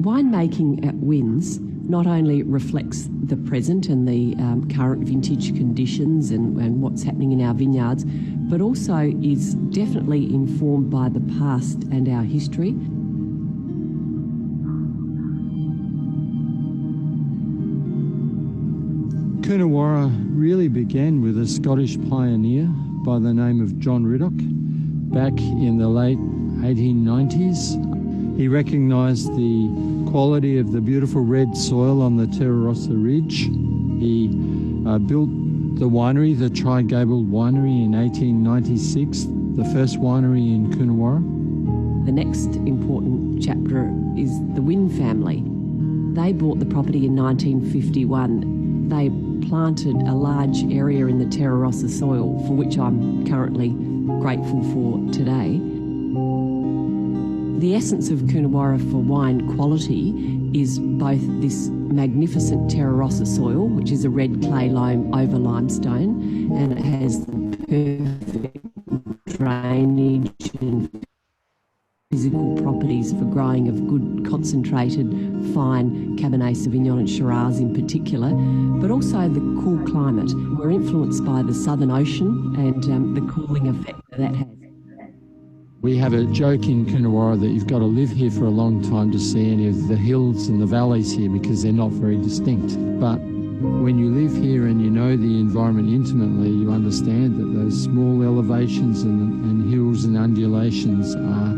Winemaking at Wynns not only reflects the present and the current vintage conditions and what's happening in our vineyards, but also is definitely informed by the past and our history. Coonawarra really began with a Scottish pioneer by the name of John Riddoch back in the late 1890s. He recognised the quality of the beautiful red soil on the Terra Rossa Ridge. He built the winery, the Tri-Gabled Winery, in 1896, the first winery in Coonawarra. The next important chapter is the Wynn family. They bought the property in 1951. They planted a large area in the Terra Rossa soil, for which I'm currently grateful for today. The essence of Coonawarra for wine quality is both this magnificent Terra Rossa soil, which is a red clay loam over limestone, and it has the perfect drainage and physical properties for growing of good concentrated fine Cabernet Sauvignon and Shiraz in particular, but also the cool climate. We're influenced by the Southern Ocean and the cooling effect that has. We have a joke in Coonawarra that you've got to live here for a long time to see any of the hills and the valleys here because they're not very distinct. But when you live here and you know the environment intimately, you understand that those small elevations and hills and undulations are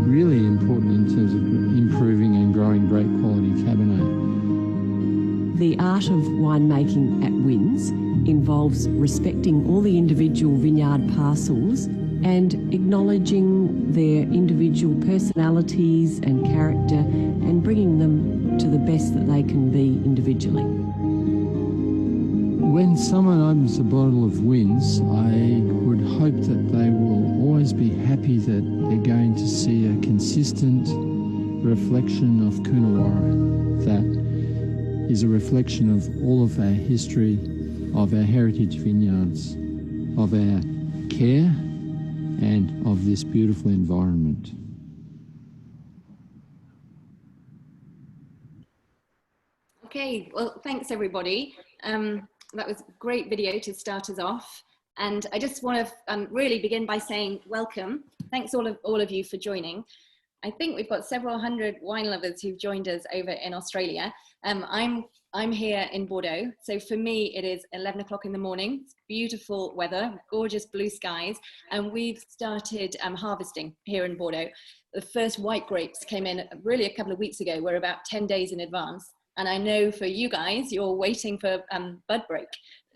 really important in terms of improving and growing great quality Cabernet. The art of winemaking at Wynns involves respecting all the individual vineyard parcels and acknowledging their individual personalities and character and bringing them to the best that they can be individually. When someone opens a bottle of Wynns, I would hope that they will always be happy that they're going to see a consistent reflection of Coonawarra that is a reflection of all of our history, of our heritage vineyards, of our care and of this beautiful environment. Okay, well, thanks everybody. That was a great video to start us off. And I just want to really begin by saying welcome. Thanks all of you for joining. I think we've got several hundred wine lovers who've joined us over in Australia. I'm here in Bordeaux. So for me, it is 11 o'clock in the morning. It's beautiful weather, gorgeous blue skies. And we've started harvesting here in Bordeaux. The first white grapes came in really a couple of weeks ago. We're about 10 days in advance. And I know for you guys, you're waiting for bud break.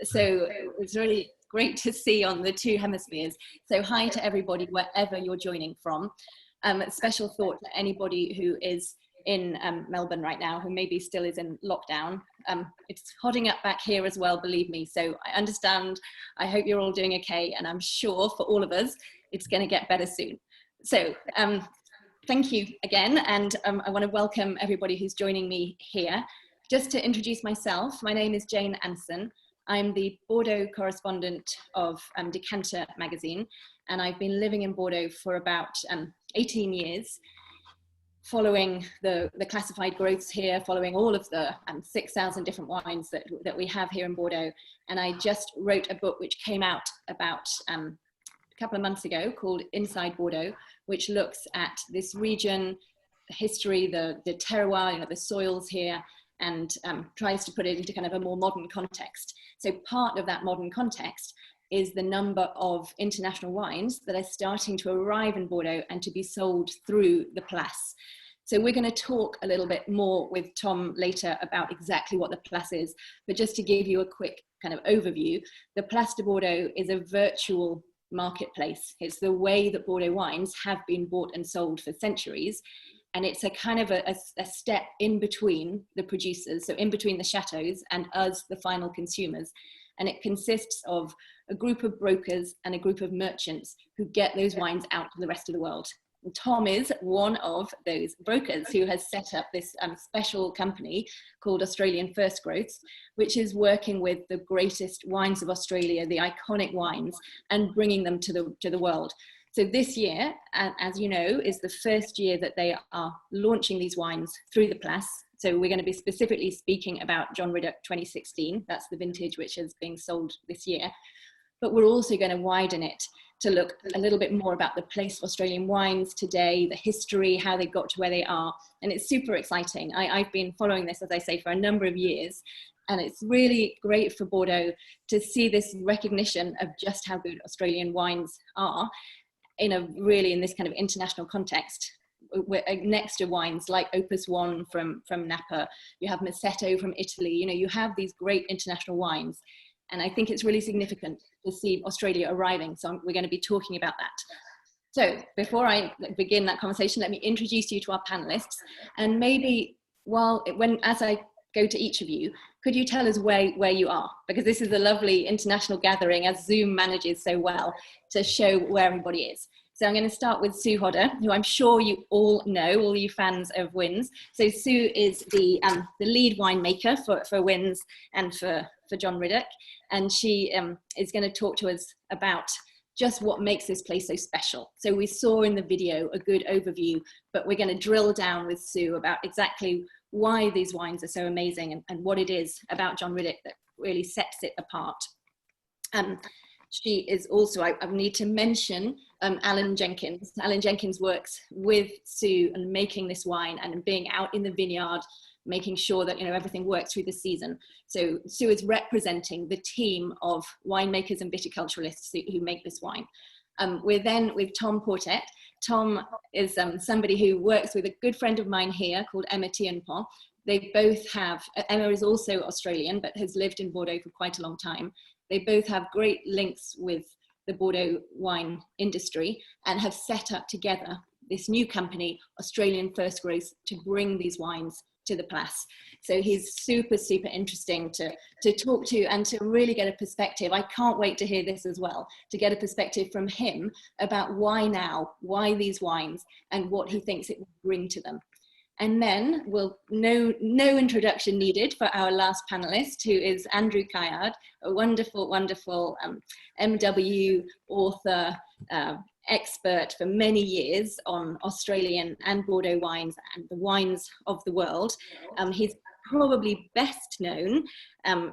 So it's really great to see on the two hemispheres. So hi to everybody, wherever you're joining from. Special thought to anybody who is in Melbourne right now, who maybe still is in lockdown. It's hotting up back here as well, believe me. So I understand, I hope you're all doing okay. And I'm sure for all of us, it's gonna get better soon. So thank you again. And I wanna welcome everybody who's joining me here. Just to introduce myself, my name is Jane Anson. I'm the Bordeaux correspondent of Decanter magazine. And I've been living in Bordeaux for about 18 years, following the classified growths here, following all of the 6,000 different wines that we have here in Bordeaux. And I just wrote a book which came out about a couple of months ago called Inside Bordeaux, which looks at this region, the history, the terroir, you know, the soils here, and tries to put it into kind of a more modern context. So part of that modern context is the number of international wines that are starting to arrive in Bordeaux and to be sold through the Place. So we're going to talk a little bit more with Tom later about exactly what the Place is, but just to give you a quick kind of overview, the Place de Bordeaux is a virtual marketplace. It's the way that Bordeaux wines have been bought and sold for centuries. And it's a kind of a step in between the producers, so in between the chateaus and us, the final consumers. And it consists of a group of brokers and a group of merchants who get those wines out to the rest of the world. And Tom is one of those brokers who has set up this special company called Australian First Growths, which is working with the greatest wines of Australia, the iconic wines, and bringing them to the world. So this year, as you know, is the first year that they are launching these wines through the Place. So we're going to be specifically speaking about John Riddoch 2016. That's the vintage which is being sold this year. But we're also going to widen it to look a little bit more about the place of Australian wines today, the history, how they got to where they are. And it's super exciting. I've been following this, as I say, for a number of years. And it's really great for Bordeaux to see this recognition of just how good Australian wines are in this kind of international context. Next to wines like Opus One from Napa, you have Massetto from Italy, you have these great international wines. And I think it's really significant to see Australia arriving. So we're going to be talking about that. So before I begin that conversation, let me introduce you to our panelists. And maybe as I go to each of you, could you tell us where you are? Because this is a lovely international gathering, as Zoom manages so well to show where everybody is. So I'm going to start with Sue Hodder, who I'm sure you all know, all you fans of Wynns. So Sue is the lead winemaker for Wynns and for John Riddoch. And she is going to talk to us about just what makes this place so special. So we saw in the video a good overview, but we're going to drill down with Sue about exactly why these wines are so amazing and what it is about John Riddoch that really sets it apart. She is also, I need to mention Alan Jenkins. Alan Jenkins works with Sue and making this wine and being out in the vineyard, making sure that everything works through the season. So Sue is representing the team of winemakers and viticulturalists who make this wine. We're then with Tom Portet. Tom is somebody who works with a good friend of mine here called Emma Tienpont. They both have, Emma is also Australian, but has lived in Bordeaux for quite a long time. They both have great links with the Bordeaux wine industry and have set up together this new company, Australian First Growth, to bring these wines to the Place. So he's super, super interesting to talk to and to really get a perspective. I can't wait to hear this as well, to get a perspective from him about why now, why these wines, and what he thinks it will bring to them. And then no introduction needed for our last panelist, who is Andrew Caillard, a wonderful, wonderful MW author, expert for many years on Australian and Bordeaux wines and the wines of the world. He's probably best known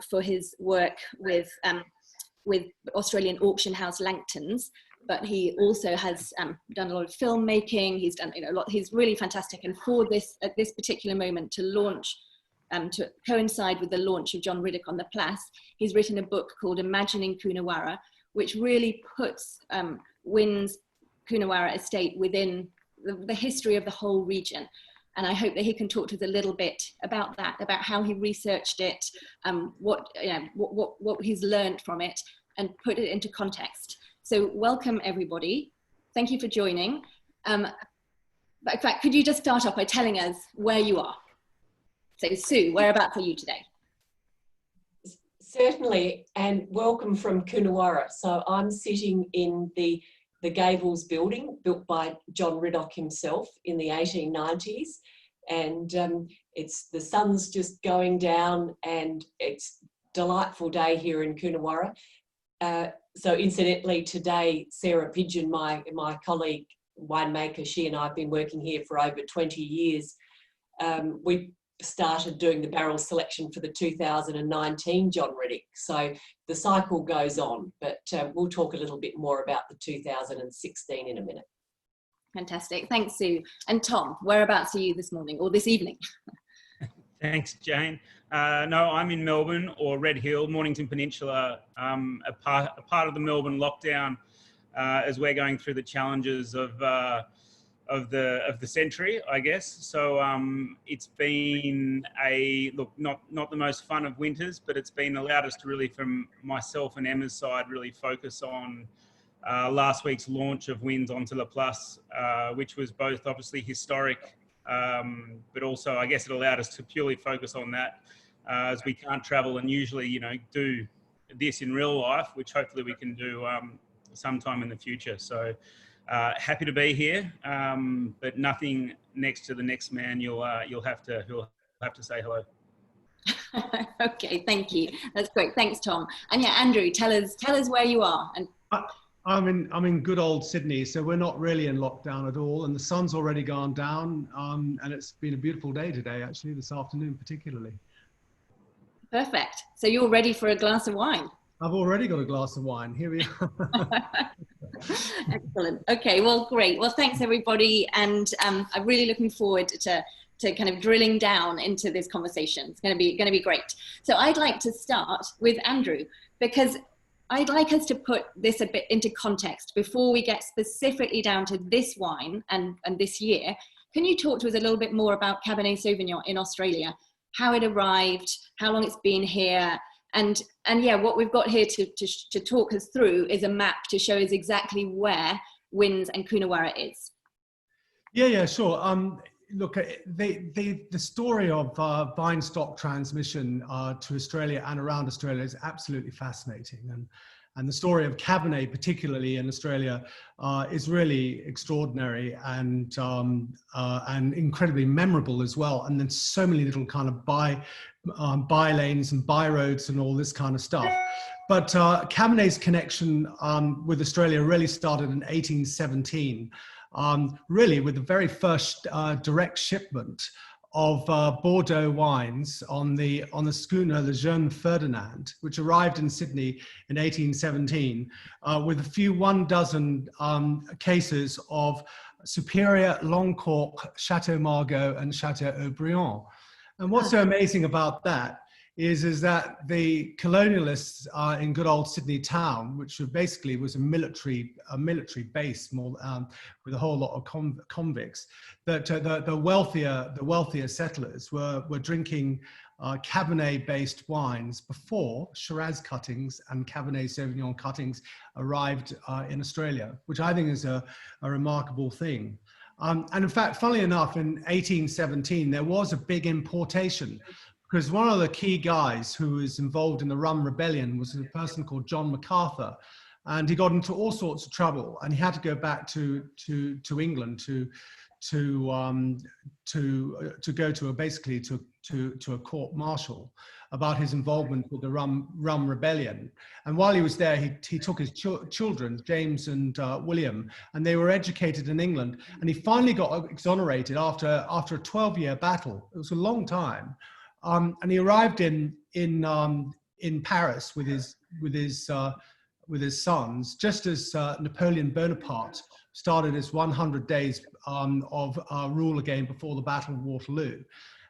for his work with Australian auction house Langton's, but he also has done a lot of filmmaking. He's done a lot. He's really fantastic. And for this, at this particular moment, to launch, to coincide with the launch of John Riddoch on the Place, he's written a book called Imagining Coonawarra, which really puts Wynns Coonawarra estate within the history of the whole region. And I hope that he can talk to us a little bit about that, about how he researched it, what he's learned from it, and put it into context. So welcome everybody. Thank you for joining. But in fact, could you just start off by telling us where you are? So Sue, whereabouts are you today? Certainly, and welcome from Coonawarra. So I'm sitting in the Gables building built by John Riddoch himself in the 1890s. And the sun's just going down and it's a delightful day here in Coonawarra. So incidentally, today, Sarah Pidgeon, my colleague winemaker, she and I have been working here for over 20 years. We started doing the barrel selection for the 2019 John Riddoch. So the cycle goes on, but we'll talk a little bit more about the 2016 in a minute. Fantastic. Thanks, Sue. And Tom, whereabouts are you this morning or this evening? Thanks, Jane. No, I'm in Melbourne or Red Hill, Mornington Peninsula, a part of the Melbourne lockdown as we're going through the challenges of the century, I guess. So it's been not the most fun of winters, but it's been allowed us to really, from myself and Emma's side, really focus on last week's launch of Wynns onto La Place, which was both obviously historic, but also I guess it allowed us to purely focus on that as we can't travel and usually, do this in real life, which hopefully we can do sometime in the future. So happy to be here, but nothing next to the next man. He'll have to say hello. Okay, thank you. That's great. Thanks, Tom. And yeah, Andrew, tell us where you are. And I'm in good old Sydney, so we're not really in lockdown at all, and the sun's already gone down, and it's been a beautiful day today, actually, this afternoon particularly. Perfect. So you're ready for a glass of wine. I've already got a glass of wine. Here we are. Excellent. Okay, well, great. Well, thanks everybody, and I'm really looking forward to kind of drilling down into this conversation. It's going to be great. So I'd like to start with Andrew, because I'd like us to put this a bit into context before we get specifically down to this wine and this year. Can you talk to us a little bit more about Cabernet Sauvignon in Australia, how it arrived, how long it's been here, and yeah, what we've got here to talk us through is a map to show us exactly where Wynns and Coonawarra is. Yeah, sure. Look, the story of vine stock transmission to Australia and around Australia is absolutely fascinating, and the story of Cabernet, particularly in Australia, is really extraordinary and incredibly memorable as well. And then so many little kind of by lanes and by roads and all this kind of stuff. But Cabernet's connection with Australia really started in 1817. Really with the very first direct shipment of Bordeaux wines on the schooner the Jeune Ferdinand, which arrived in Sydney in 1817, with a few 12 cases of Superior, Longcork, Chateau Margaux, and Chateau Haut-Brion. And what's so amazing about that is that the colonialists in good old Sydney town, which basically was a military base, more with a whole lot of convicts, that the wealthier settlers were drinking Cabernet-based wines before Shiraz cuttings and Cabernet Sauvignon cuttings arrived in Australia, which I think is a remarkable thing. And in fact, funnily enough, in 1817, there was a big importation, because one of the key guys who was involved in the Rum Rebellion was a person called John MacArthur, and he got into all sorts of trouble, and he had to go back to England to go to a court martial about his involvement with the Rum Rebellion. And while he was there, he took his children, James and William, and they were educated in England. And he finally got exonerated after a 12-year battle. It was a long time. And he arrived in Paris with his sons, just as Napoleon Bonaparte started his 100 days of rule again before the Battle of Waterloo.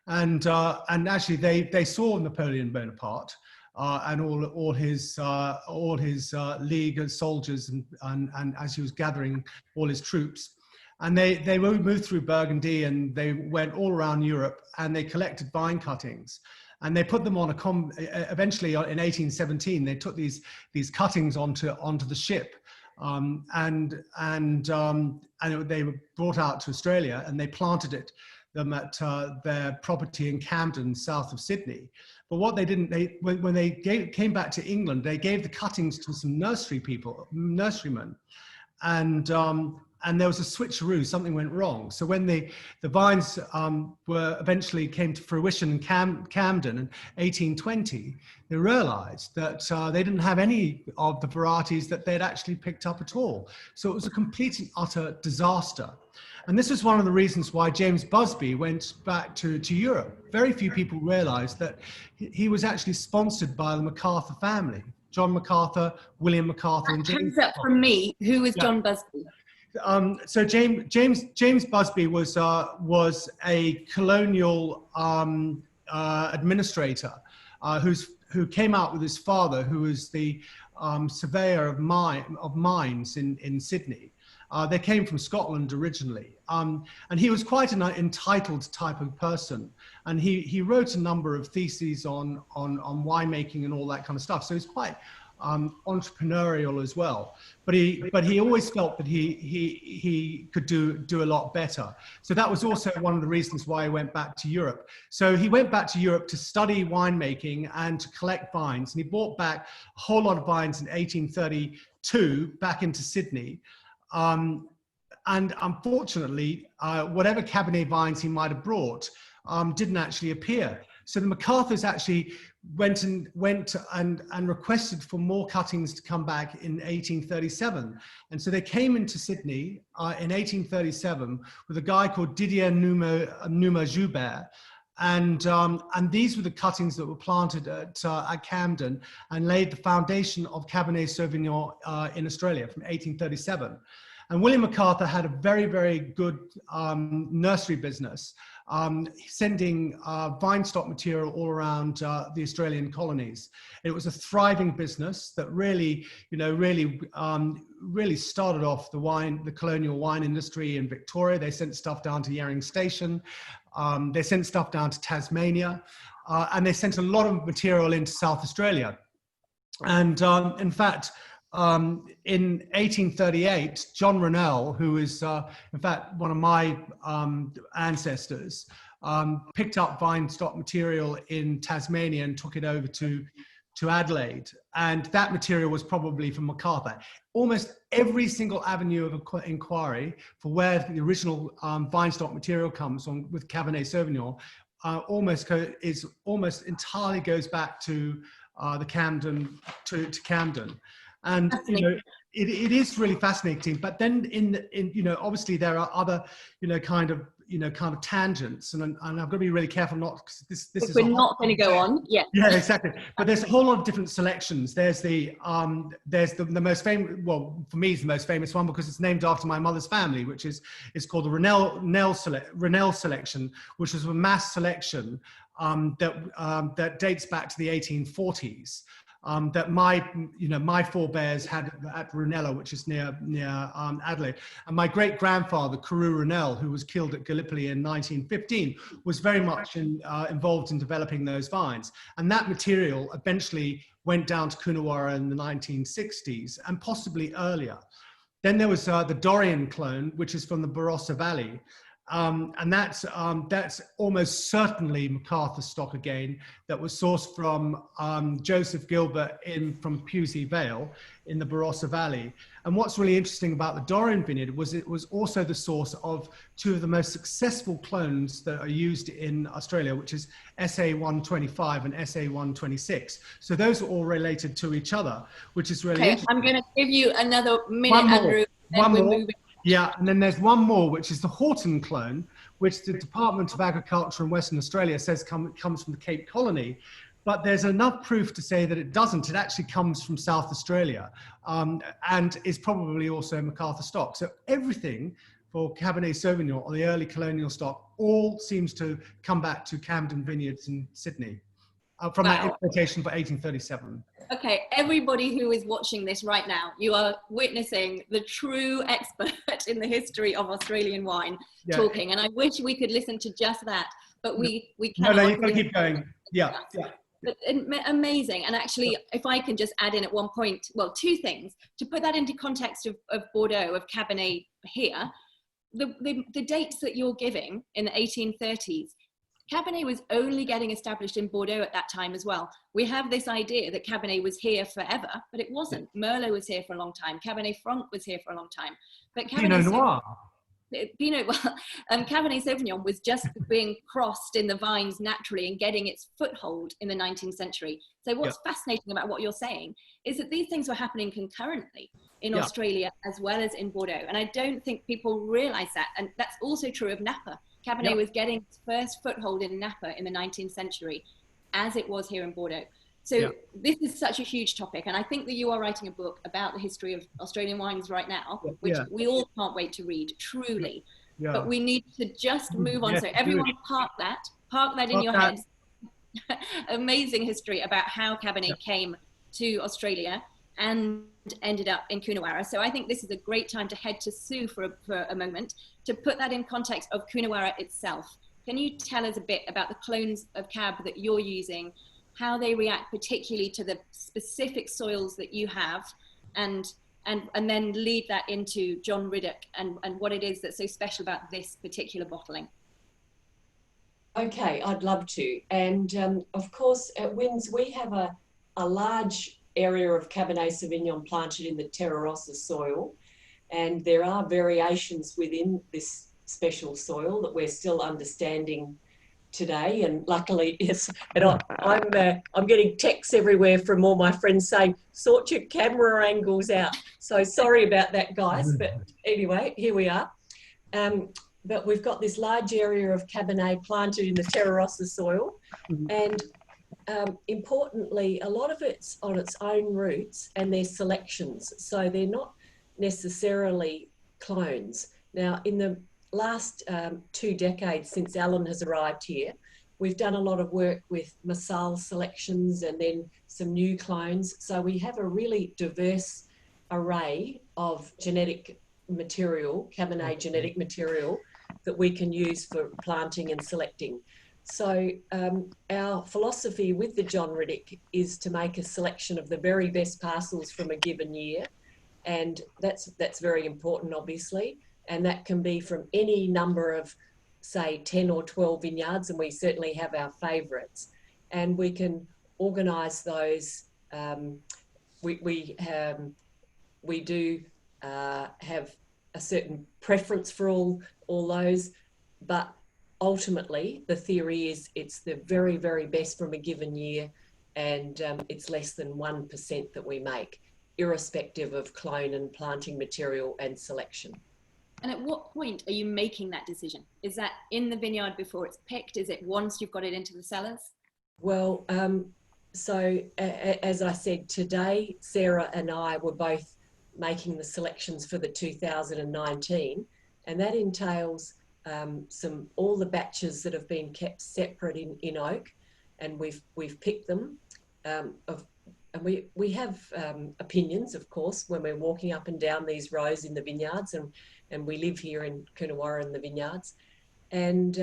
And actually they saw Napoleon Bonaparte and all his league of soldiers and as he was gathering all his troops. And they moved through Burgundy, and they went all around Europe, and they collected vine cuttings, and they put them on eventually in 1817, they took these cuttings onto the ship, and they were brought out to Australia, and they planted them at their property in Camden, south of Sydney. But what they didn't, when they came back to England, they gave the cuttings to some nurserymen, and there was a switcheroo, something went wrong. So when the vines eventually came to fruition in Camden in 1820, they realized that they didn't have any of the varieties that they'd actually picked up at all. So it was a complete and utter disaster. And this is one of the reasons why James Busby went back to Europe. Very few people realized that he was actually sponsored by the MacArthur family. John MacArthur, William MacArthur, and James. Hands up from me. Who was John Busby? So James Busby was a colonial administrator who came out with his father, who was the surveyor of mines in Sydney. They came from Scotland originally, and he was quite an entitled type of person, and he wrote a number of theses on winemaking and all that kind of stuff. So he's quite entrepreneurial as well, but he always felt that he could do a lot better. So that was also one of the reasons why he went back to Europe. So he went back to Europe to study winemaking and to collect vines, and he brought back a whole lot of vines in 1832 back into Sydney. And unfortunately, whatever Cabernet vines he might have brought didn't actually appear. So the MacArthurs actually went and requested for more cuttings to come back in 1837. And so they came into Sydney in 1837 with a guy called Didier Numa Joubert. And these were the cuttings that were planted at Camden and laid the foundation of Cabernet Sauvignon in Australia from 1837. And William MacArthur had a very, very good nursery business, sending vine stock material all around the Australian colonies. It was a thriving business that really, really started off the colonial wine industry in Victoria. They sent stuff down to Yering Station. They sent stuff down to Tasmania, and they sent a lot of material into South Australia. And in fact, in 1838, John Rennell, who is in fact one of my ancestors, picked up vine stock material in Tasmania and took it over to Adelaide. And that material was probably from MacArthur. Almost every single avenue of inquiry for where the original vine stock material comes from with Cabernet Sauvignon almost entirely goes back to the Camden, to Camden. And it is really fascinating. But then obviously there are other kind of tangents, and I've got to be really careful not, because this is we're not going to go on. Yeah exactly. But there's a whole lot of different selections. There's the most famous, well, for me, it's the most famous one because it's named after my mother's family, which is called the Rennell selection, which was a mass selection that dates back to the 1840s. That my forebears had at Runella, which is near Adelaide. And my great grandfather, Carew Rennell, who was killed at Gallipoli in 1915, was very much involved in developing those vines. And that material eventually went down to Coonawarra in the 1960s and possibly earlier. Then there was the Dorian clone, which is from the Barossa Valley. And that's almost certainly MacArthur stock again, that was sourced from Joseph Gilbert from Pewsey Vale in the Barossa Valley. And what's really interesting about the Dorian vineyard was it was also the source of two of the most successful clones that are used in Australia, which is SA125 and SA126. So those are all related to each other, which is really interesting. I'm going to give you another minute, Andrew. One more. Yeah, and then there's one more, which is the Horton clone, which the Department of Agriculture in Western Australia says comes from the Cape Colony. But there's enough proof to say that it doesn't. It actually comes from South Australia and is probably also MacArthur stock. So everything for Cabernet Sauvignon or the early colonial stock all seems to come back to Camden Vineyards in Sydney from that importation for 1837. Okay, everybody who is watching this right now, you are witnessing the true expert in the history of Australian wine talking, and I wish we could listen to just that, but we cannot. No, you've got to keep going. Yeah. But amazing. And actually, if I can just add in at one point, well, two things to put that into context of Bordeaux, of Cabernet here, the dates that you're giving in the 1830s. Cabernet was only getting established in Bordeaux at that time as well. We have this idea that Cabernet was here forever, but it wasn't. Merlot was here for a long time. Cabernet Franc was here for a long time. But Cabernet Noir. Cabernet Sauvignon was just being crossed in the vines naturally and getting its foothold in the 19th century. So what's fascinating about what you're saying is that these things were happening concurrently in Australia as well as in Bordeaux. And I don't think people realize that. And that's also true of Napa. Cabernet was getting its first foothold in Napa in the 19th century, as it was here in Bordeaux. So this is such a huge topic. And I think that you are writing a book about the history of Australian wines right now, which we all can't wait to read, truly. But we need to just move on. So everyone park that in your heads. Amazing history about how Cabernet came to Australia and ended up in Coonawarra. So I think this is a great time to head to Sue for a moment to put that in context of Coonawarra itself. Can you tell us a bit about the clones of Cab that you're using, how they react particularly to the specific soils that you have, and then lead that into John Riddoch and what it is that's so special about this particular bottling? Okay, I'd love to. And of course, at Wynns, we have a large area of Cabernet Sauvignon planted in the Terra Rossa soil. And there are variations within this special soil that we're still understanding today, and luckily, yes, and I'm getting texts everywhere from all my friends saying, sort your camera angles out. So sorry about that, guys, but anyway, here we are. But we've got this large area of Cabernet planted in the Terra Rossa soil, and importantly, a lot of it's on its own roots and they're selections, so they're not necessarily clones. Now, in the last 2 decades since Alan has arrived here, we've done a lot of work with Marsal selections and then some new clones. So we have a really diverse array of genetic material, Cabernet genetic material, that we can use for planting and selecting. So our philosophy with the John Riddoch is to make a selection of the very best parcels from a given year. And that's very important, obviously. And that can be from any number of, say, 10 or 12 vineyards, and we certainly have our favourites. And we can organise those. We do have a certain preference for all those, but ultimately the theory is it's the very, very best from a given year, and it's less than 1% that we make, irrespective of clone and planting material and selection. And at what point are you making that decision? Is that in the vineyard before it's picked? Is it once you've got it into the cellars? Well, so as I said, today, Sarah and I were both making the selections for the 2019, and that entails all the batches that have been kept separate in oak, and we've picked them. And we have opinions, of course, when we're walking up and down these rows in the vineyards, and we live here in Coonawarra in the vineyards, and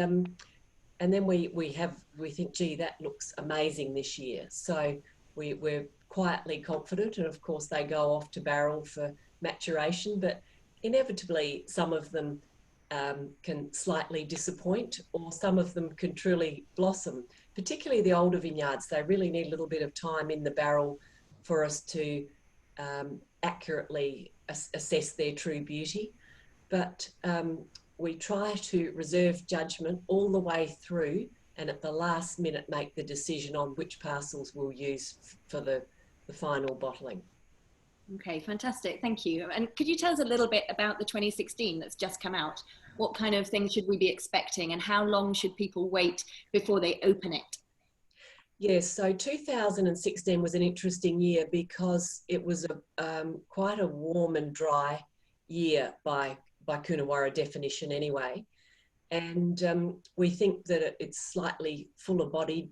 then we think, gee, that looks amazing this year. So we're quietly confident, and of course they go off to barrel for maturation, but inevitably some of them can slightly disappoint, or some of them can truly blossom. Particularly the older vineyards, they really need a little bit of time in the barrel for us to accurately assess their true beauty. But we try to reserve judgment all the way through, and at the last minute make the decision on which parcels we'll use for the final bottling. Okay, fantastic, thank you. And could you tell us a little bit about the 2016 that's just come out? What kind of things should we be expecting, and how long should people wait before they open it? Yes, so 2016 was an interesting year because it was quite a warm and dry year by Coonawarra definition anyway. And we think that it's slightly fuller bodied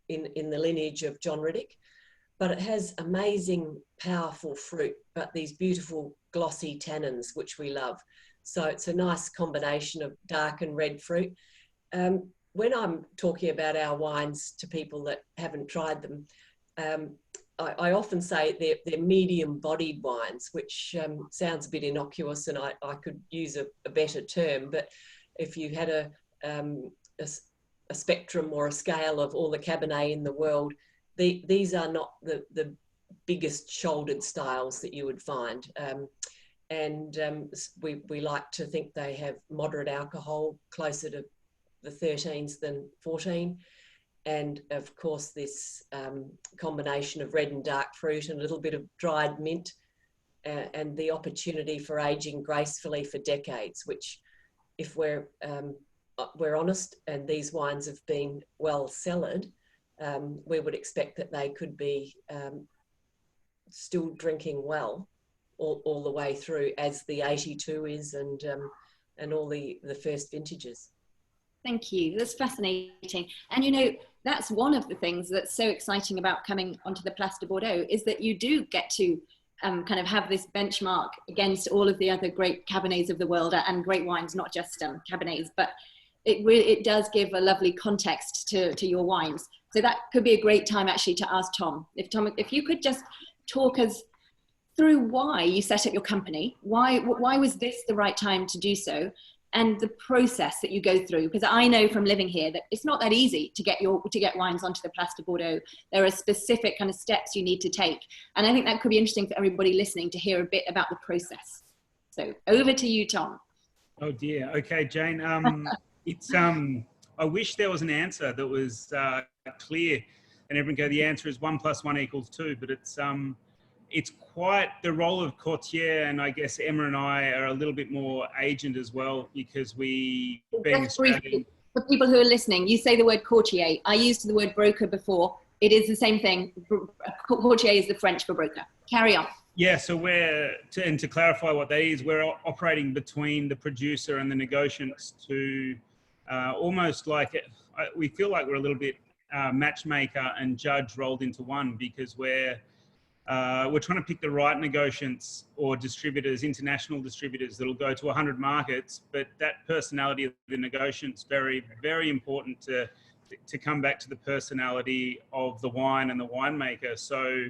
in the lineage of John Riddoch, but it has amazing, powerful fruit, but these beautiful glossy tannins, which we love. So it's a nice combination of dark and red fruit. When I'm talking about our wines to people that haven't tried them, I often say they're medium-bodied wines, which sounds a bit innocuous, and I could use a better term. But if you had a spectrum or a scale of all the Cabernet in the world, these are not the biggest shouldered styles that you would find. We like to think they have moderate alcohol, closer to the 13s than 14. And of course, this combination of red and dark fruit and a little bit of dried mint, and the opportunity for aging gracefully for decades, which, if we're honest, and these wines have been well cellared, we would expect that they could be still drinking well all the way through, as the 82 is, and all the first vintages. Thank you. That's fascinating. And you know, that's one of the things that's so exciting about coming onto the Place de Bordeaux, is that you do get to kind of have this benchmark against all of the other great Cabernets of the world, and great wines, not just Cabernets, but it does give a lovely context to your wines. So that could be a great time actually to ask Tom. If you could just talk us through why you set up your company, why was this the right time to do so, and the process that you go through, because I know from living here that it's not that easy to get wines onto the Place de Bordeaux. There are specific kind of steps you need to take, and I think that could be interesting for everybody listening to hear a bit about the process. So over to you, Tom. Oh dear. Okay, Jane. I wish there was an answer that was clear, and everyone go, the answer is 1 + 1 = 2. But it's quite the role of courtier, and I guess Emma and I are a little bit more agent as well, because we, being Just briefly, Australian. for people who are listening, you say the word courtier. I used the word broker before. It is the same thing. Courtier is the French for broker. Carry on. Yeah, so to clarify what that is, we're operating between the producer and the negotiants to almost like we feel like we're a little bit matchmaker and judge rolled into one, because we're trying to pick the right negotiants or distributors, international distributors that'll go to 100 markets, but that personality of the negotiant's very, very important to come back to the personality of the wine and the winemaker. So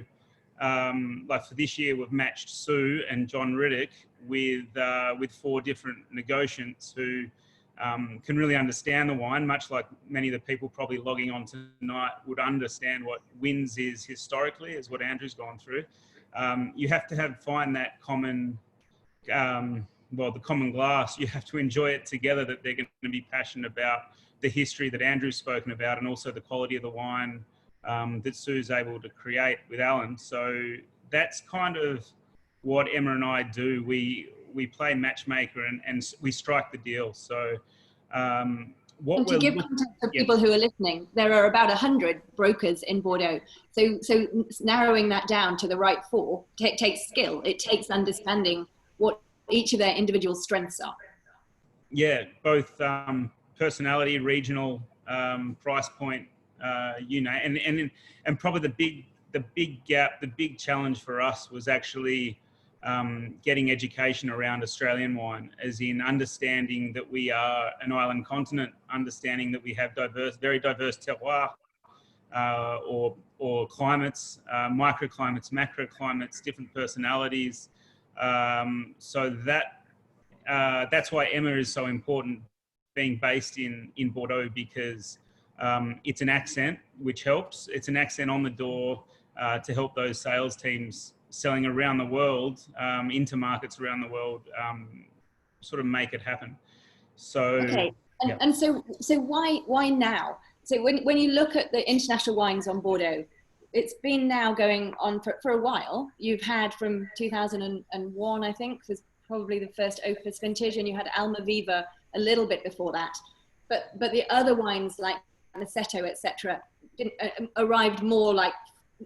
like for this year, we've matched Sue and John Riddoch with 4 different negotiants who can really understand the wine, much like many of the people probably logging on tonight would understand what Wynns is historically, is what Andrew's gone through. You have to find that common, the common glass. You have to enjoy it together, that they're going to be passionate about the history that Andrew's spoken about, and also the quality of the wine that Sue's able to create with Alan. So that's kind of what Emma and I do. We play matchmaker and we strike the deal. So and to give context for people who are listening, there are about 100 brokers in Bordeaux. So narrowing that down to the right 4 takes skill. It takes understanding what each of their individual strengths are. Yeah, both personality, regional, price point, you know, and probably the big gap, the big challenge for us was actually getting education around Australian wine, as in understanding that we are an island continent, understanding that we have very diverse terroir or climates, microclimates, macroclimates, different personalities. So that's why Emma is so important, being based in Bordeaux, because it's an accent which helps. It's an accent on the door to help those sales teams selling around the world, into markets around the world, sort of make it happen. So okay, and so why now? So when you look at the international wines on Bordeaux, it's been now going on for a while. You've had from 2001, I think, was probably the first Opus vintage, and you had Almaviva a little bit before that. But the other wines like Massetto, etc., arrived more like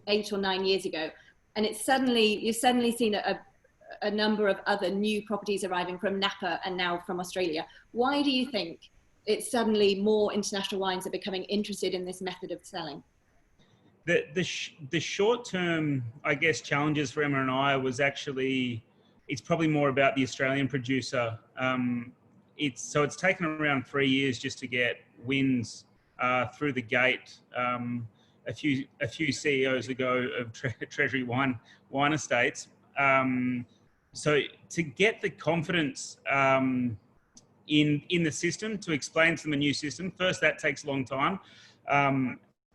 8 or 9 years ago. And you've suddenly seen a number of other new properties arriving from Napa and now from Australia. Why do you think it's suddenly more international wines are becoming interested in this method of selling? The short-term, I guess, challenges for Emma and I was actually, it's probably more about the Australian producer. It's taken around 3 years just to get Wynns through the gate. A few CEOs ago of Treasury Wine Estates. So to get the confidence in the system, to explain to them a new system, first that takes a long time.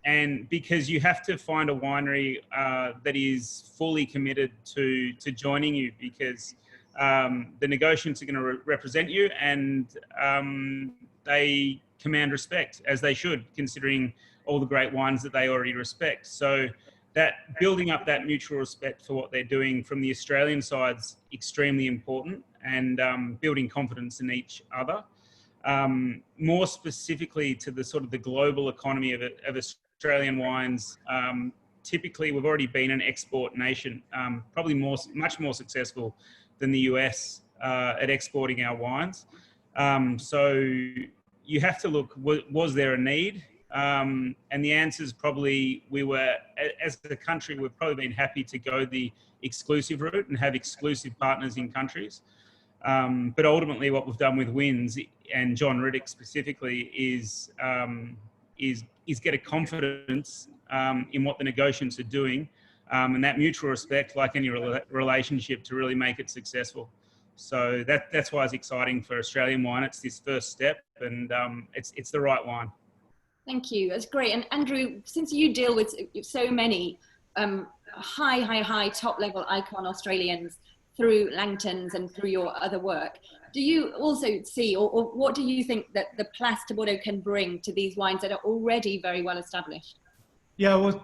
And because you have to find a winery that is fully committed to joining you, because the negotiants are going to represent you, and they command respect, as they should, considering all the great wines that they already respect. So that building up that mutual respect for what they're doing from the Australian side's extremely important, and building confidence in each other. More specifically to the sort of the global economy of Australian wines, typically we've already been an export nation, probably much more successful than the US at exporting our wines. So you have to look, was there a need? And the answer is probably, as a country, we've probably been happy to go the exclusive route and have exclusive partners in countries. But ultimately what we've done with Wynns and John Riddoch specifically is get a confidence in what the negotiants are doing, and that mutual respect, like any relationship, to really make it successful. So that's why it's exciting for Australian wine. It's this first step, and it's the right wine. Thank you. That's great. And Andrew, since you deal with so many high top level icon Australians, through Langton's and through your other work, do you also see, or what do you think that the Place de Bordeaux can bring to these wines that are already very well established? Yeah, well,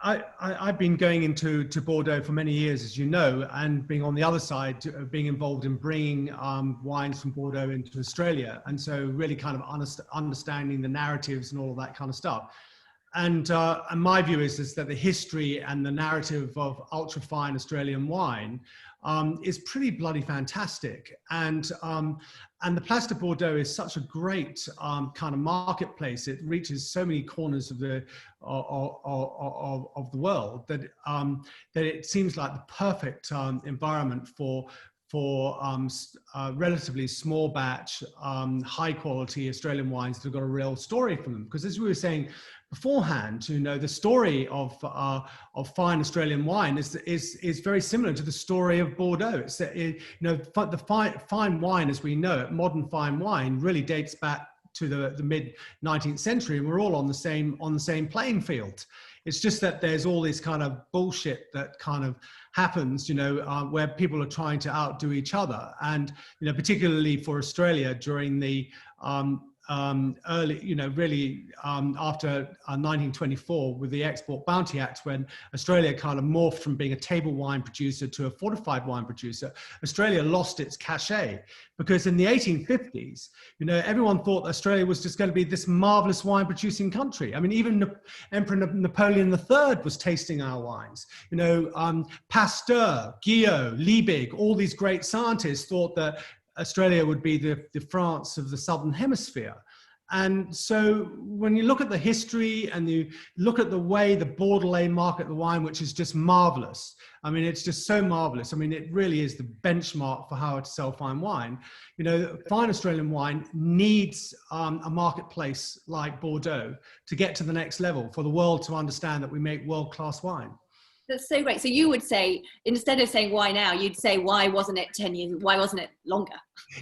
I've been going into Bordeaux for many years, as you know, and being on the other side, being involved in bringing wines from Bordeaux into Australia. And so really kind of understanding the narratives and all of that kind of stuff. And my view is that the history and the narrative of ultra fine Australian wine is pretty bloody fantastic. And the Place de Bordeaux is such a great kind of marketplace. It reaches so many corners of the world that that it seems like the perfect environment for relatively small batch, high quality Australian wines that have got a real story from them. Because as we were saying beforehand, you know, the story of fine Australian wine is very similar to the story of Bordeaux. It's you know, the fine wine as we know it, modern fine wine, really dates back to the mid 19th century, and we're all on the same playing field. It's just that there's all this kind of bullshit that kind of happens, you know, where people are trying to outdo each other. And, you know, particularly for Australia during the early, you know, really after 1924 with the Export Bounty Act, when Australia kind of morphed from being a table wine producer to a fortified wine producer, Australia lost its cachet. Because in the 1850s, you know, everyone thought Australia was just going to be this marvelous wine producing country. I mean, even Emperor Napoleon III was tasting our wines. You know, Pasteur, Guyot, Liebig, all these great scientists thought that Australia would be the France of the Southern Hemisphere. And so when you look at the history and you look at the way the Bordelais market the wine, which is just marvelous. I mean, it's just so marvelous. I mean, it really is the benchmark for how to sell fine wine. You know, fine Australian wine needs a marketplace like Bordeaux to get to the next level, for the world to understand that we make world-class wine. That's so great. So you would say, instead of saying why now, you'd say, why wasn't it 10 years? Why wasn't it longer?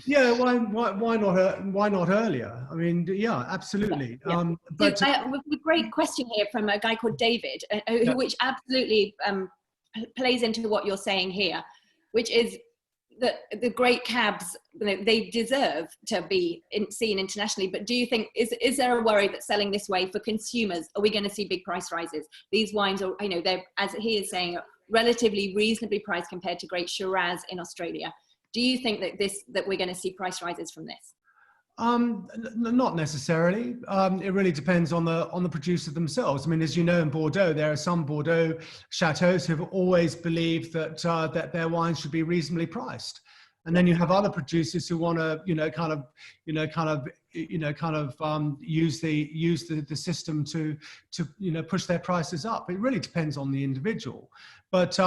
Yeah, why not earlier? I mean, yeah, absolutely. Yeah. But so I have a great question here from a guy called David, which absolutely plays into what you're saying here, which is that the great cabs, you know, they deserve to be seen internationally. But do you think, is there a worry that selling this way for consumers, are we going to see big price rises? These wines are, you know, they're, as he is saying, relatively reasonably priced compared to great Shiraz in Australia. Do you think that we're going to see price rises from this? Not necessarily. It really depends on the producer themselves. I mean, as you know, in Bordeaux, there are some Bordeaux chateaus who have always believed that that their wines should be reasonably priced, and then you have other producers who want to, use the system to push their prices up. It really depends on the individual. But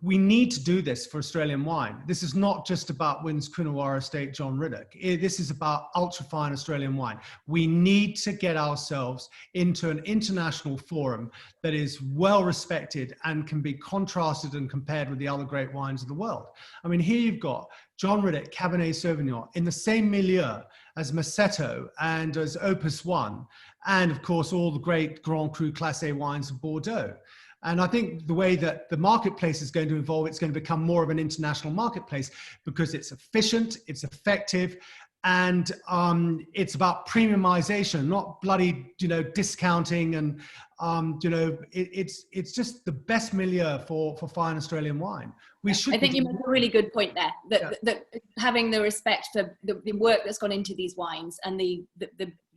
we need to do this for Australian wine. This is not just about Wynns Coonawarra Estate John Riddoch. This is about ultra-fine Australian wine. We need to get ourselves into an international forum that is well respected and can be contrasted and compared with the other great wines of the world. I mean, here you've got John Riddoch Cabernet Sauvignon in the same milieu as Massetto and as Opus One, and of course all the great Grand Cru Classé wines of Bordeaux. And I think the way that the marketplace is going to evolve, it's going to become more of an international marketplace because it's efficient, it's effective, and it's about premiumization, not bloody, discounting. And, it's just the best milieu for fine Australian wine. I think you make a really good point there, that having the respect for the work that's gone into these wines and the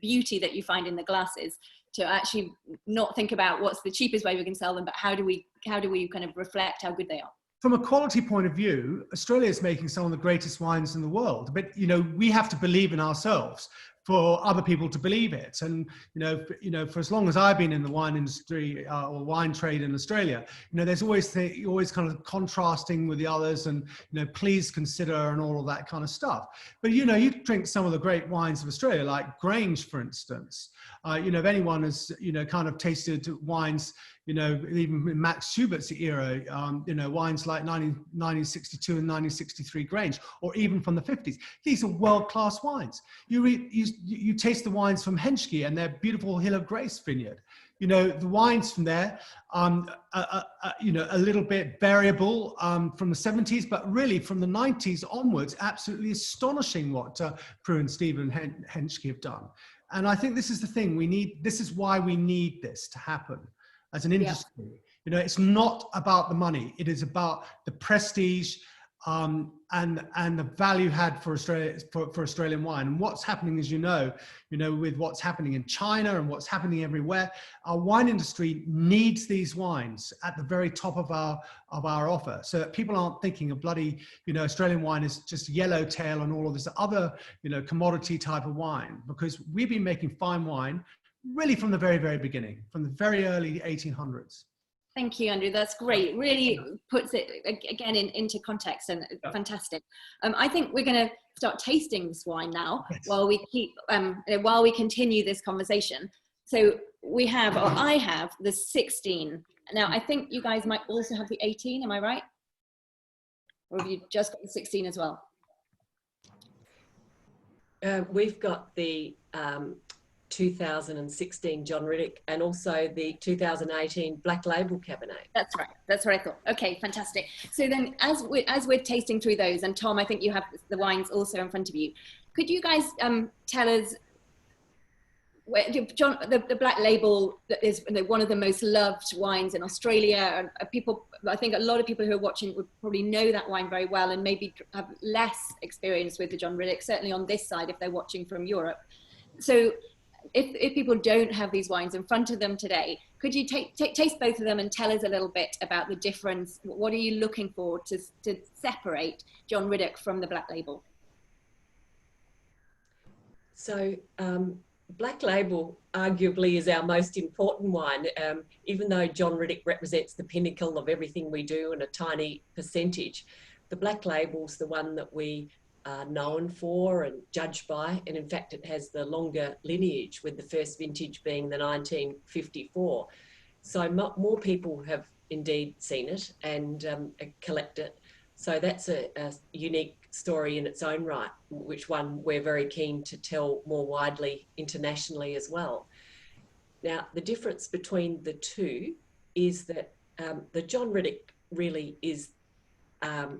beauty that you find in the glasses, to actually not think about what's the cheapest way we can sell them, but how do we kind of reflect how good they are. From a quality point of view, Australia is making some of the greatest wines in the world, but we have to believe in ourselves for other people to believe it. And for as long as I've been in the wine industry or wine trade in Australia, there's always kind of contrasting with the others, and please consider and all of that kind of stuff. But you drink some of the great wines of Australia, like Grange, for instance. If anyone has kind of tasted wines, even in Max Schubert's era, wines like 1962 and 1963 Grange, or even from the 50s. These are world-class wines. You taste the wines from Henschke and their beautiful Hill of Grace vineyard. you know, the wines from there, you know, a little bit variable from the 70s, but really from the 90s onwards, absolutely astonishing what Prue and Stephen Henschke have done. And I think this is the thing we need. This is why we need this to happen as an industry. Yeah. You know, it's not about the money. It is about the prestige and the value had for Australia, for Australian wine. And what's happening, as you know, with what's happening in China and what's happening everywhere, our wine industry needs these wines at the very top of our offer, so that people aren't thinking of bloody, you know, Australian wine is just yellowtail and all of this other, you know, commodity type of wine. Because we've been making fine wine really from the very, very beginning, from the very early 1800s. Thank you, Andrew. That's great. Really puts it again into context, and fantastic. I think we're going to start tasting this wine now, yes, while we continue this conversation. So we have, or I have, the 16. Now I think you guys might also have the 18. Am I right? Or have you just got the 16 as well? We've got the 2016 John Riddoch and also the 2018 Black Label Cabernet. That's right. That's what I thought. Okay, fantastic. So then as we're tasting through those, and Tom, I think you have the wines also in front of you. Could you guys tell us, John, the Black Label is one of the most loved wines in Australia, and people, I think a lot of people who are watching would probably know that wine very well and maybe have less experience with the John Riddoch, certainly on this side if they're watching from Europe. So if people don't have these wines in front of them today, could you taste both of them and tell us a little bit about the difference? What are you looking for to separate John Riddoch from the Black Label? So Black Label arguably is our most important wine, even though John Riddoch represents the pinnacle of everything we do and a tiny percentage. The Black Label's the one that we are known for and judged by, and in fact it has the longer lineage, with the first vintage being the 1954. So more people have indeed seen it and collect it. So that's a unique story in its own right, which one we're very keen to tell more widely internationally as well. Now, the difference between the two is that the John Riddoch really is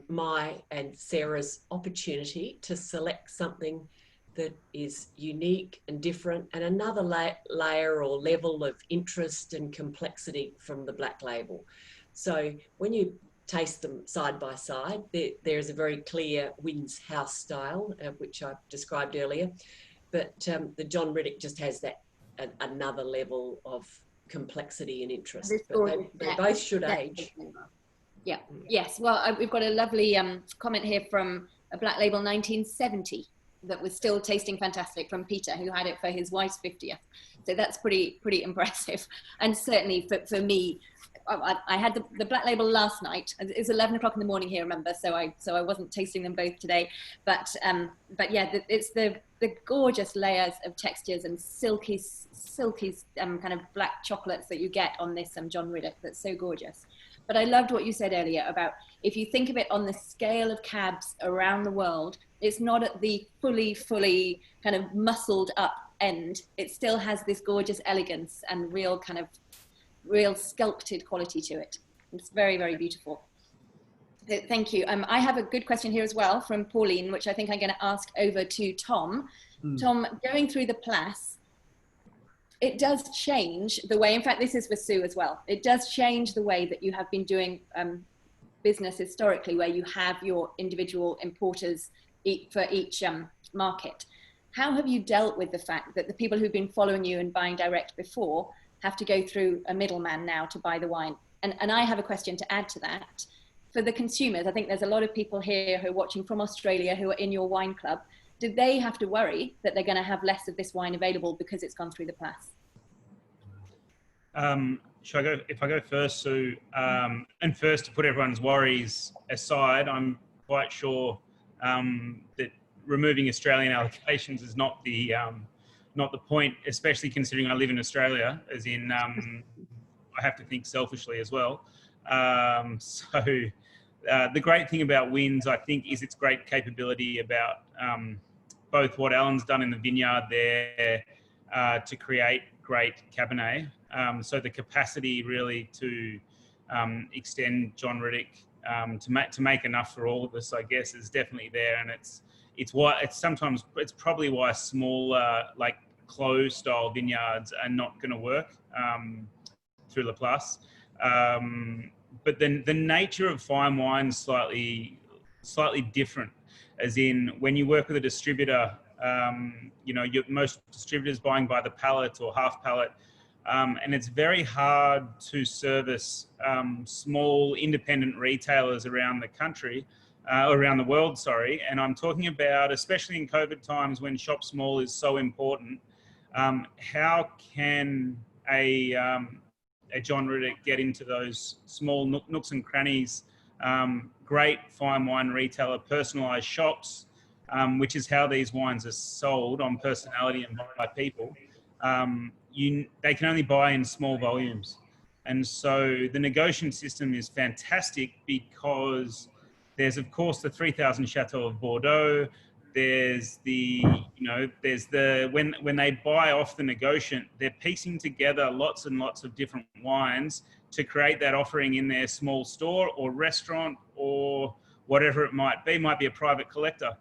my and Sarah's opportunity to select something that is unique and different, and another layer or level of interest and complexity from the Black Label. So when you taste them side by side, there's a very clear Wynns house style, which I described earlier, but the John Riddoch just has that another level of complexity and interest. But they both should age. Yeah. Yes. Well, we've got a lovely comment here from a Black Label 1970 that was still tasting fantastic, from Peter, who had it for his wife's 50th. So that's pretty impressive. And certainly for me, I had the Black Label last night. It's 11 o'clock in the morning here, remember? So I wasn't tasting them both today. But yeah, it's the gorgeous layers of textures and silky kind of black chocolates that you get on this John Riddoch. That's so gorgeous. But I loved what you said earlier about, if you think of it on the scale of cabs around the world, it's not at the fully kind of muscled up end. It still has this gorgeous elegance and real sculpted quality to it. It's very, very beautiful. So thank you. I have a good question here as well from Pauline, which I think I'm going to ask over to Tom. Tom, going through the Place, it does change the way, in fact, this is for Sue as well. It does change the way that you have been doing business historically, where you have your individual importers for each market. How have you dealt with the fact that the people who've been following you and buying direct before have to go through a middleman now to buy the wine? And I have a question to add to that. For the consumers, I think there's a lot of people here who are watching from Australia who are in your wine club. Do they have to worry that they're going to have less of this wine available because it's gone through the Place? Should I go? If I go first, Sue, and first, to put everyone's worries aside, I'm quite sure that removing Australian allocations is not the point, especially considering I live in Australia, as in I have to think selfishly as well. So the great thing about Wynns, I think, is its great capability about both what Alan's done in the vineyard there to create great Cabernet, So the capacity really to extend John Riddoch to make enough for all of us, I guess, is definitely there. And it's probably why smaller, like closed style vineyards are not going to work through Laplace. But then the nature of fine wine is slightly different, as in when you work with a distributor, most distributors buying by the pallet or half pallet, and it's very hard to service small independent retailers around the country, around the world, sorry. And I'm talking about, especially in COVID times when shop small is so important, how can a John Riddoch get into those small nooks and crannies, great fine wine retailer, personalised shops, which is how these wines are sold on personality and by people. They can only buy in small volumes. And so the negotiation system is fantastic because there's, of course, the 3,000 Chateau of Bordeaux. There's when they buy off the negociant, they're piecing together lots and lots of different wines to create that offering in their small store or restaurant or whatever it might be a private collector.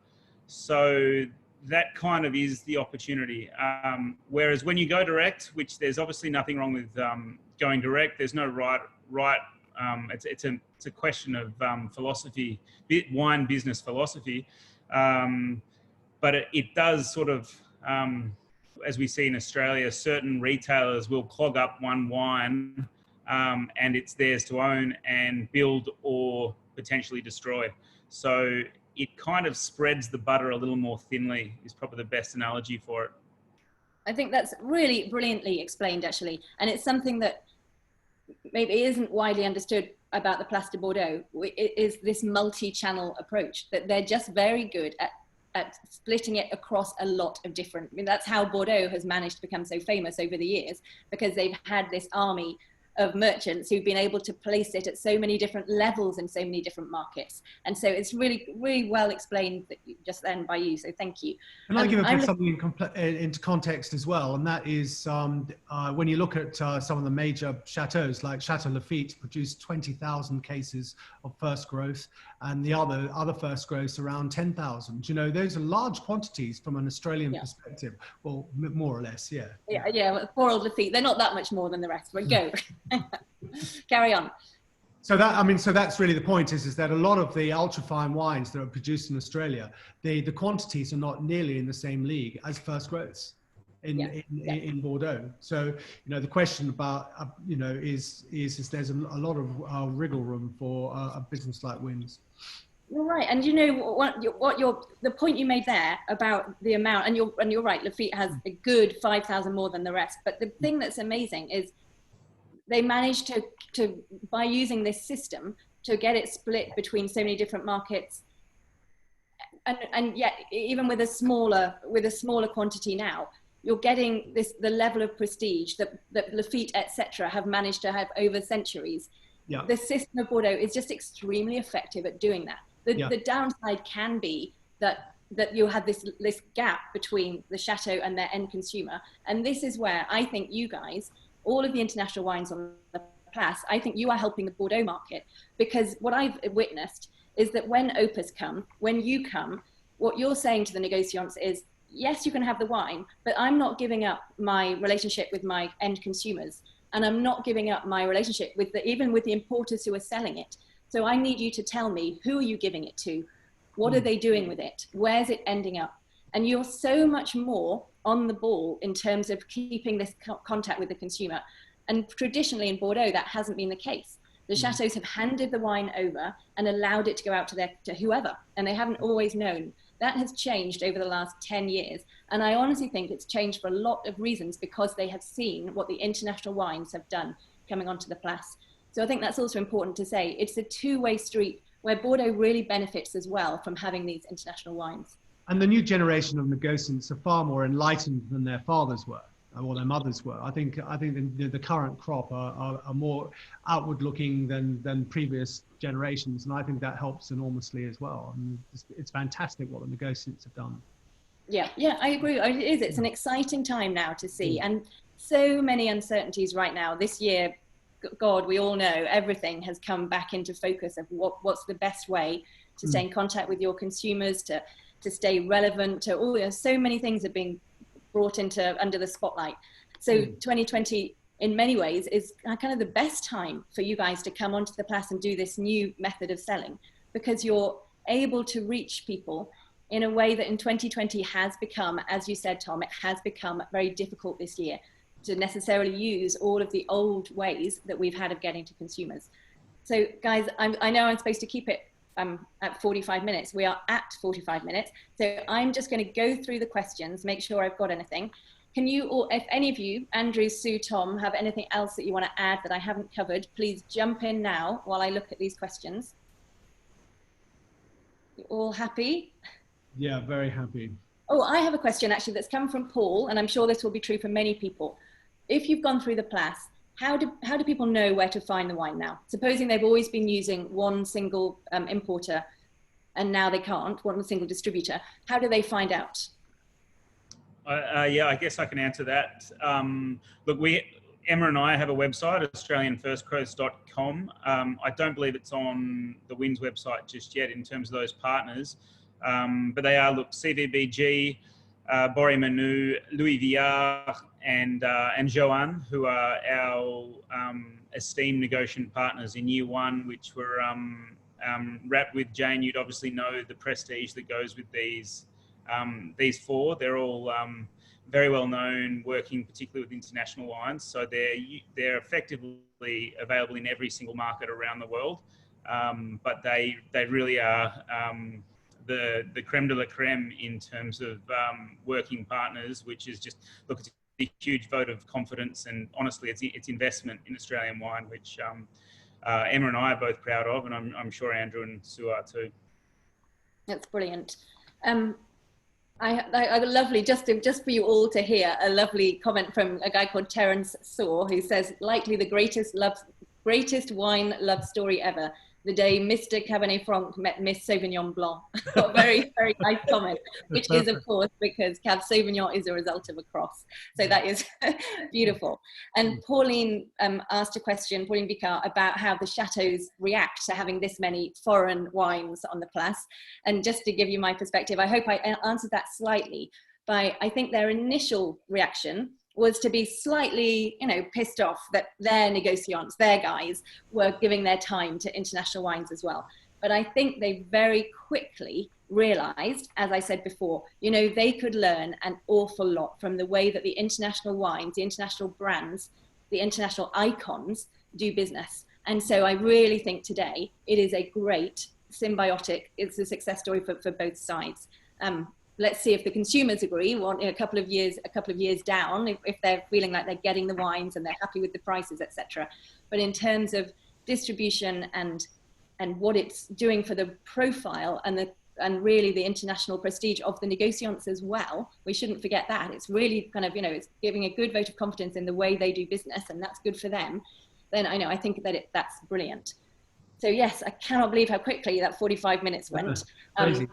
So that kind of is the opportunity. Whereas when you go direct, which there's obviously nothing wrong with going direct, there's no right. It's a question of philosophy, wine business philosophy. But it does sort of, as we see in Australia, certain retailers will clog up one wine and it's theirs to own and build or potentially destroy. So it kind of spreads the butter a little more thinly is probably the best analogy for it. I think that's really brilliantly explained, actually. And it's something that maybe isn't widely understood about the Place de Bordeaux. It is this multi-channel approach that they're just very good at splitting it across a lot of different, that's how Bordeaux has managed to become so famous over the years, because they've had this army of merchants who've been able to place it at so many different levels in so many different markets. And so it's really, really well explained just then by you. So thank you. Can I give a bit something into context as well? And that is when you look at some of the major chateaus, like Chateau Lafite produced 20,000 cases of first growth, and the other first growths around 10,000. You know, those are large quantities from an Australian perspective. Well, more or less, yeah. Yeah, well, poor old Lafite. They're not that much more than the rest, but go. Carry on. So that's really the point, is that a lot of the ultra-fine wines that are produced in Australia, the quantities are not nearly in the same league as first growths in Bordeaux. So, the question about, is there's a lot of wriggle room for a business like Wynns. You're right, and the point you made there about the amount, and you're right, Lafite has a good 5,000 more than the rest. But the thing that's amazing is they managed to by using this system to get it split between so many different markets, and yet even with a smaller quantity now, you're getting the level of prestige that Lafite, etc., have managed to have over centuries. Yeah. The system of Bordeaux is just extremely effective at doing that. The downside can be that you have this gap between the chateau and their end consumer, and this is where I think you guys, all of the international wines on the Place, I think you are helping the Bordeaux market, because what I've witnessed is that when Opus come, when you come, what you're saying to the negociants is, yes, you can have the wine, but I'm not giving up my relationship with my end consumers, and I'm not giving up my relationship with even with the importers who are selling it. So I need you to tell me, who are you giving it to? What are they doing with it? Where's it ending up? And you're so much more on the ball in terms of keeping this contact with the consumer. And traditionally in Bordeaux, that hasn't been the case. The chateaus have handed the wine over and allowed it to go out to whoever, and they haven't always known. That has changed over the last 10 years. And I honestly think it's changed for a lot of reasons, because they have seen what the international wines have done coming onto the Place. So I think that's also important to say. It's a two-way street where Bordeaux really benefits as well from having these international wines. And the new generation of negociants are far more enlightened than their fathers were, or their mothers were. I think the current crop are more outward looking than previous generations. And I think that helps enormously as well. And it's fantastic what the negociants have done. Yeah, I agree. It is. It's an exciting time now to see. And so many uncertainties right now. This year, God, we all know everything has come back into focus of what's the best way to stay in contact with your consumers, to stay relevant, to all, so many things are being brought into under the spotlight. So 2020 in many ways is kind of the best time for you guys to come onto the Place and do this new method of selling, because you're able to reach people in a way that in 2020 has become, as you said, Tom, it has become very difficult this year to necessarily use all of the old ways that we've had of getting to consumers. So guys, I know I'm supposed to keep it at 45 minutes. We are at 45 minutes. So I'm just going to go through the questions, make sure I've got anything. Can you all, if any of you, Andrew, Sue, Tom, have anything else that you want to add that I haven't covered, please jump in now while I look at these questions. You all happy? Yeah, very happy. Oh, I have a question actually that's come from Paul, and I'm sure this will be true for many people. If you've gone through the Place, how do people know where to find the wine now? Supposing they've always been using one single importer and now they can't, one single distributor, how do they find out? Yeah, I guess I can answer that. Look, Emma and I have a website, australianfirstcoast.com. I don't believe it's on the Wynns website just yet in terms of those partners, but they are, look, CVBG, Boré Manu, Louis Viard, and Joanne, who are our esteemed negotiant partners in year one, which were wrapped with Jane. You'd obviously know the prestige that goes with these four. They're all very well known, working particularly with international wines. So they're effectively available in every single market around the world. But they really are the creme de la creme in terms of working partners, which is just, look, it's a huge vote of confidence, and honestly, it's investment in Australian wine, which Emma and I are both proud of, and I'm sure Andrew and Sue are too. That's brilliant. I lovely, just for you all to hear, a lovely comment from a guy called Terence Saw, who says, likely the greatest wine love story ever, the day Mr. Cabernet Franc met Miss Sauvignon Blanc. A very, very nice comment, which is, of course, because Cab Sauvignon is a result of a cross. So that is beautiful. And Pauline asked a question, Pauline Vicard, about how the chateaus react to having this many foreign wines on the Place. And just to give you my perspective, I hope I answered that slightly by, I think their initial reaction was to be slightly, pissed off that their negociants, their guys, were giving their time to international wines as well. But I think they very quickly realized, as I said before, they could learn an awful lot from the way that the international wines, the international brands, the international icons do business. And so I really think today it is a great symbiotic, it's a success story for both sides. Let's see if the consumers agree. A couple of years down, if they're feeling like they're getting the wines and they're happy with the prices, etc. But in terms of distribution and what it's doing for the profile and really the international prestige of the negociants as well, we shouldn't forget that. It's really kind of, it's giving a good vote of confidence in the way they do business, and that's good for them. Then I think that that's brilliant. So yes, I cannot believe how quickly that 45 minutes went. Crazy.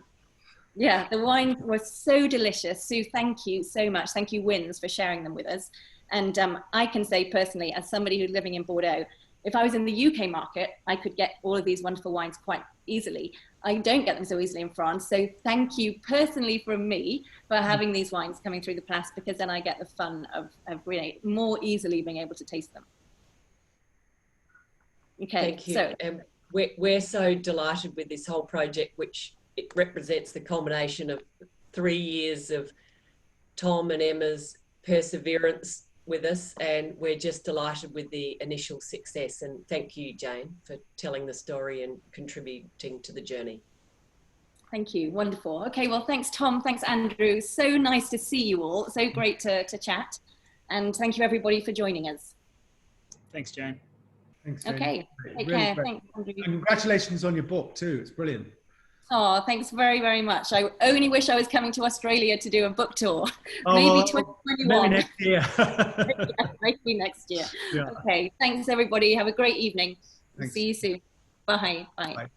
Yeah, the wines were so delicious. Sue, thank you so much. Thank you, Wynns, for sharing them with us. And I can say personally, as somebody who's living in Bordeaux, if I was in the UK market, I could get all of these wonderful wines quite easily. I don't get them so easily in France. So thank you personally from me for having these wines coming through the Place, because then I get the fun of really more easily being able to taste them. Okay, thank you. So we're so delighted with this whole project, which it represents the culmination of 3 years of Tom and Emma's perseverance with us, and we're just delighted with the initial success. And thank you, Jane, for telling the story and contributing to the journey. Thank you. Wonderful. Okay, well, thanks, Tom. Thanks, Andrew. So nice to see you all. So great to chat. And thank you, everybody, for joining us. Thanks, Jane. Thanks, Jane. Okay, take Really care. great. Thanks, Andrew. And congratulations on your book too. It's brilliant. Oh, thanks very, very much. I only wish I was coming to Australia to do a book tour. Oh, Maybe 2021. Maybe next year. Yeah, maybe next year. Yeah. Okay, thanks, everybody. Have a great evening. Thanks. See you soon. Bye. Bye. Bye.